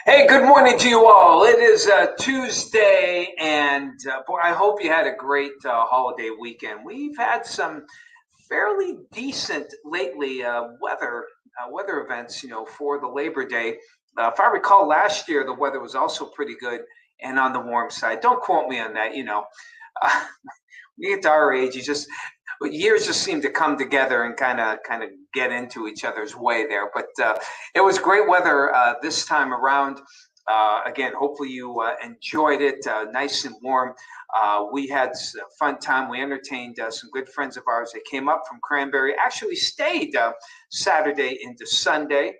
Hey, good morning to you all. It is Tuesday, and boy, I hope you had a great holiday weekend. We've had some fairly decent lately weather events, for the Labor Day. If I recall, last year the weather was also pretty good and on the warm side. Don't quote me on that. Uh, we get to our age, years just seem to come together and kind of get into each other's way there. But it was great weather this time around. Again, hopefully you enjoyed it. Nice and warm. We had a fun time. We entertained some good friends of ours that came up from Cranberry. Actually, stayed Saturday into Sunday,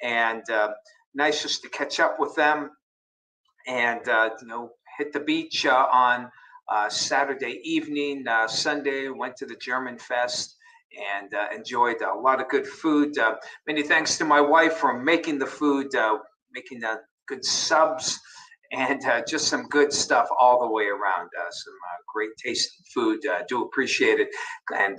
and nice just to catch up with them and hit the beach on Saturday evening. Sunday went to the German Fest and enjoyed a lot of good food. Many thanks to my wife for making the food, making good subs, and just some good stuff all the way around. Some great tasting food. Do appreciate it. And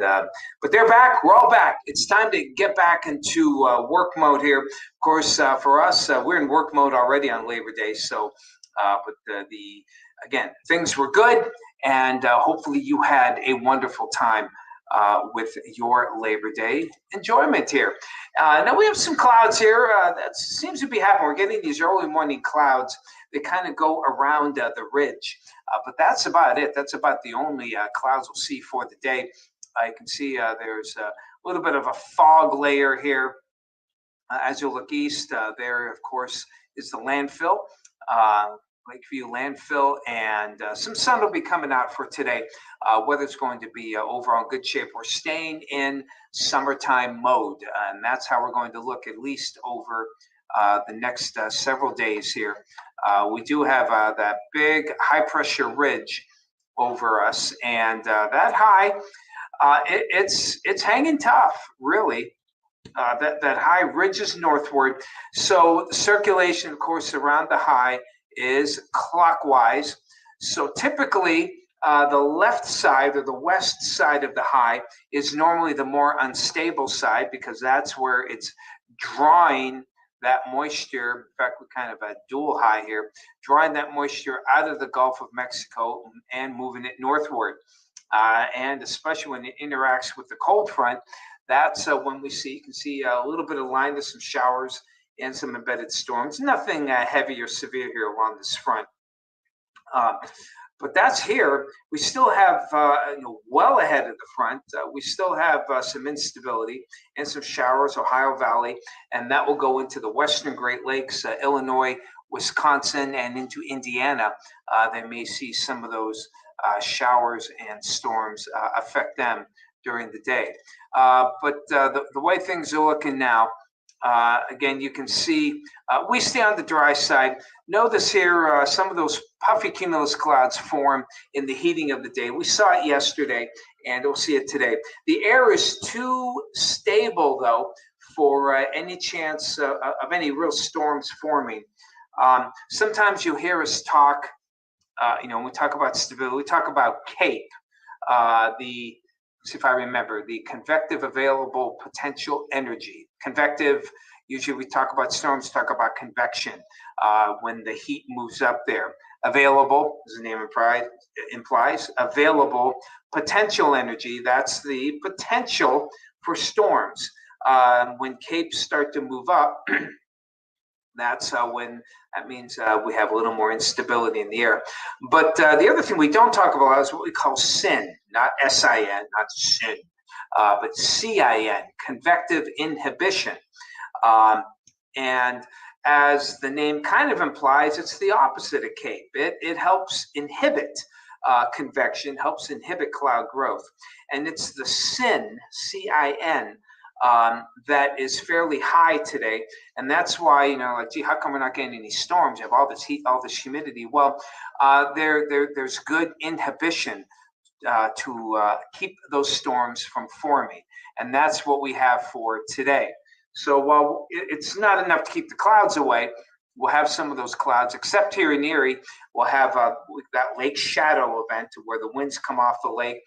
but they're back. We're all back. It's time to get back into work mode here. Of course, for us, we're in work mode already on Labor Day. So, but the again, things were good, and hopefully you had a wonderful time with your Labor Day enjoyment here. Now we have some clouds here. That seems to be happening. We're getting these early morning clouds. They kind of go around the ridge, but that's about it. That's about the only clouds we'll see for the day. You can see there's a little bit of a fog layer here. As you look east, there, of course, is the landfill. Lakeview landfill, and some sun will be coming out for today. Weather's going to be overall in good shape. We're staying in summertime mode, and that's how we're going to look at least over the next several days here. We do have that big high pressure ridge over us, and that high, it's hanging tough, really. That high ridges northward. So the circulation, of course, around the high is clockwise. So typically, the left side or the west side of the high is normally the more unstable side because that's where it's drawing that moisture. In fact, we kind of a dual high here, drawing that moisture out of the Gulf of Mexico and moving it northward. And especially when it interacts with the cold front, that's when you can see a little bit of line to some showers and some embedded storms. Nothing heavy or severe here along this front. But that's here. We still have, well ahead of the front, we still have some instability and some showers, Ohio Valley, and that will go into the western Great Lakes, Illinois, Wisconsin, and into Indiana. They may see some of those showers and storms affect them during the day. But the way things are looking now, again, you can see we stay on the dry side. Notice here some of those puffy cumulus clouds form in the heating of the day. We saw it yesterday, and we'll see it today. The air is too stable, though, for any chance of any real storms forming. Sometimes you hear us talk, when we talk about stability, we talk about CAPE, see if I remember, the convective available potential energy. Convective, usually we talk about storms, talk about convection when the heat moves up there. Available, as the name implies, available potential energy, that's the potential for storms. When capes start to move up, that's when that means we have a little more instability in the air. But the other thing we don't talk about is what we call SIN, not SIN, not SIN, but CIN, convective inhibition. And as the name kind of implies, it's the opposite of CAPE. It helps inhibit convection, helps inhibit cloud growth. And it's the SIN, CIN, that is fairly high today, and that's why like, gee, how come we're not getting any storms? You have all this heat, all this humidity. Well, there's good inhibition to keep those storms from forming, and that's what we have for today. So while it's not enough to keep the clouds away, we'll have some of those clouds. Except here in Erie, we'll have that lake shadow event where the winds come off the lake.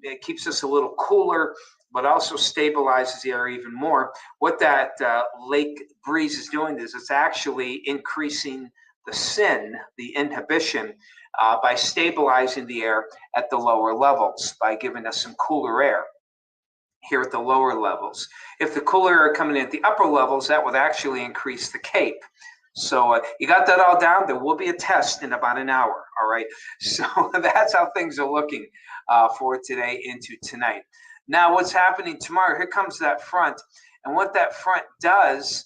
It keeps us a little cooler. but also stabilizes the air even more. What that lake breeze is doing is it's actually increasing the SIN, the inhibition, by stabilizing the air at the lower levels, by giving us some cooler air here at the lower levels. If the cooler air coming in at the upper levels, that would actually increase the CAPE. So you got that all down. There will be a test in about an hour. All right. So that's how things are looking for today into tonight. Now, what's happening tomorrow? Here comes that front. And what that front does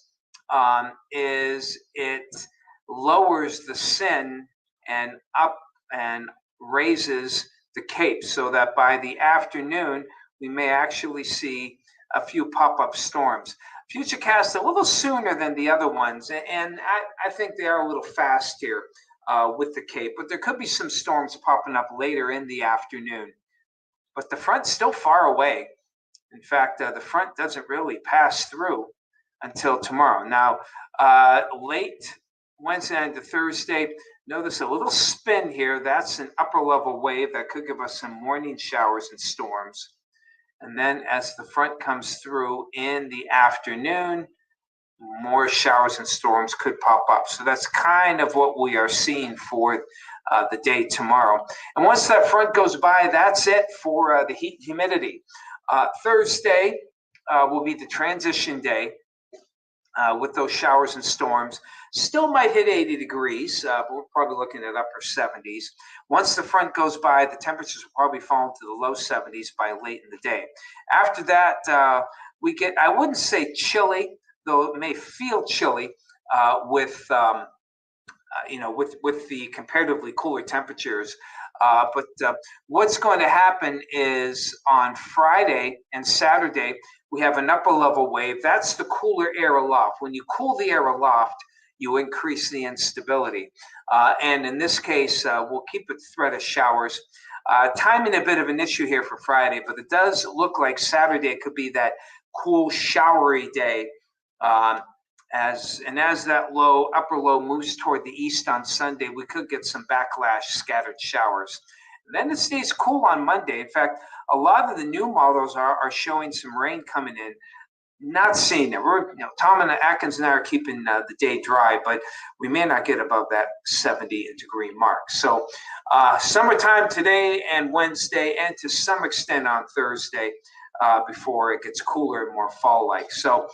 is it lowers the SIN and up and raises the CAPE, so that by the afternoon, we may actually see a few pop-up storms. Futurecast a little sooner than the other ones, and I think they are a little fast here with the CAPE, but there could be some storms popping up later in the afternoon. But the front's still far away. In fact, the front doesn't really pass through until tomorrow. Now, late Wednesday into Thursday, notice a little spin here. That's an upper level wave that could give us some morning showers and storms. And then as the front comes through in the afternoon, more showers and storms could pop up. So that's kind of what we are seeing for the day tomorrow. And once that front goes by, that's it for the heat humidity. Thursday will be the transition day with those showers and storms. Still might hit 80 degrees, but we're probably looking at upper 70s. Once the front goes by, the temperatures will probably fall into the low 70s by late in the day. After that, we get, I wouldn't say chilly, though it may feel chilly with the comparatively cooler temperatures. But what's going to happen is on Friday and Saturday, we have an upper level wave. That's the cooler air aloft. When you cool the air aloft, you increase the instability. And in this case, we'll keep a threat of showers. Timing a bit of an issue here for Friday, but it does look like Saturday could be that cool, showery day. As that upper low moves toward the east on Sunday, we could get some backlash, scattered showers. And then it stays cool on Monday. In fact, a lot of the new models are showing some rain coming in. Not seeing it. Tom and Atkins and I are keeping the day dry, but we may not get above that 70-degree mark. So summertime today and Wednesday, and to some extent on Thursday, before it gets cooler and more fall-like. So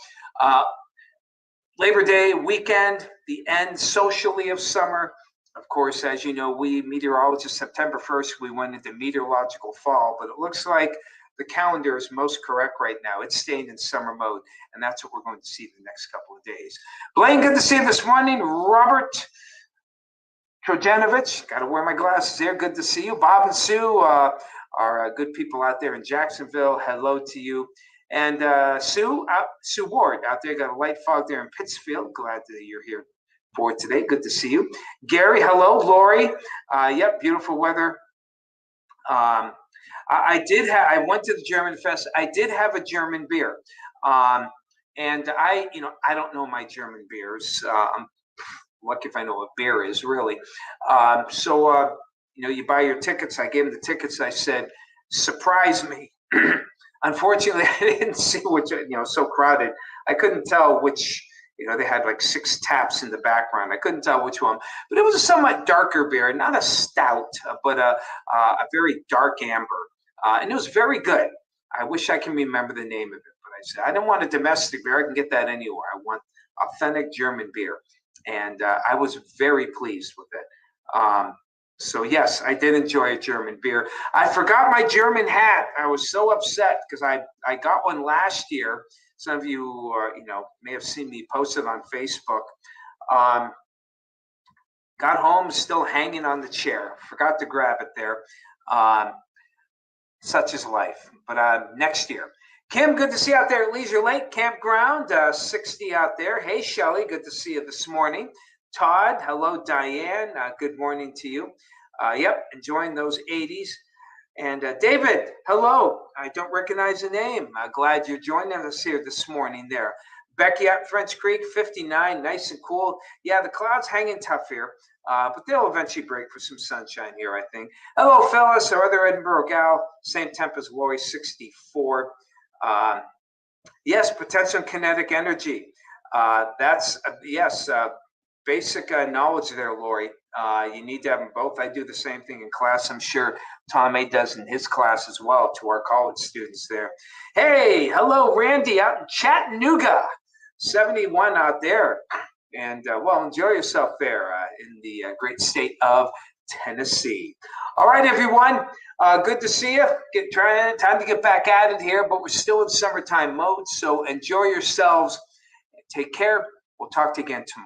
Labor Day weekend, the end socially of summer. Of course, as you know, we meteorologists, September 1st, we went into meteorological fall, but it looks like the calendar is most correct right now. It's staying in summer mode, and that's what we're going to see the next couple of days. Blaine, good to see you this morning. Robert Trojanovich, got to wear my glasses here. Good to see you. Bob and Sue are good people out there in Jacksonville. Hello to you. And Sue Ward out there, got a light fog there in Pittsfield. Glad that you're here for today. Good to see you. Gary, hello. Lori, yep, beautiful weather. I went to the German Fest. I did have a German beer. And I don't know my German beers. I'm lucky if I know what beer is, really. So you buy your tickets. I gave them the tickets. I said, surprise me. Unfortunately, I didn't see which, so crowded. I couldn't tell which, they had like 6 taps in the background. I couldn't tell which one, but it was a somewhat darker beer, not a stout, but a very dark amber. And it was very good. I wish I can remember the name of it, but I said, I don't want a domestic beer. I can get that anywhere. I want authentic German beer. And I was very pleased with it. So yes, I did enjoy a German beer. I forgot my German hat. I was so upset because I got one last year. Some of you, may have seen me post it on Facebook. Got home, still hanging on the chair. Forgot to grab it there. Such is life. But next year. Kim, good to see you out there at Leisure Lake Campground. 60 out there. Hey, Shelly, good to see you this morning. Todd, hello, Diane. Good morning to you. Yep, enjoying those 80s. And David, hello. I don't recognize the name. Glad you're joining us here this morning there. Becky at French Creek, 59, nice and cool. Yeah, the clouds hanging tough here, but they'll eventually break for some sunshine here, I think. Hello, Phyllis, our other Edinburgh gal, same temp as Lori, 64. Yes, potential kinetic energy. That's yes, basic knowledge there, Lori. You need to have them both. I do the same thing in class. I'm sure Tom A does in his class as well to our college students there. Hey, hello, Randy out in Chattanooga, 71 out there. And well, enjoy yourself there in the great state of Tennessee. All right, everyone. Good to see you. Time to get back at it here, but we're still in summertime mode. So enjoy yourselves. Take care. We'll talk to you again tomorrow.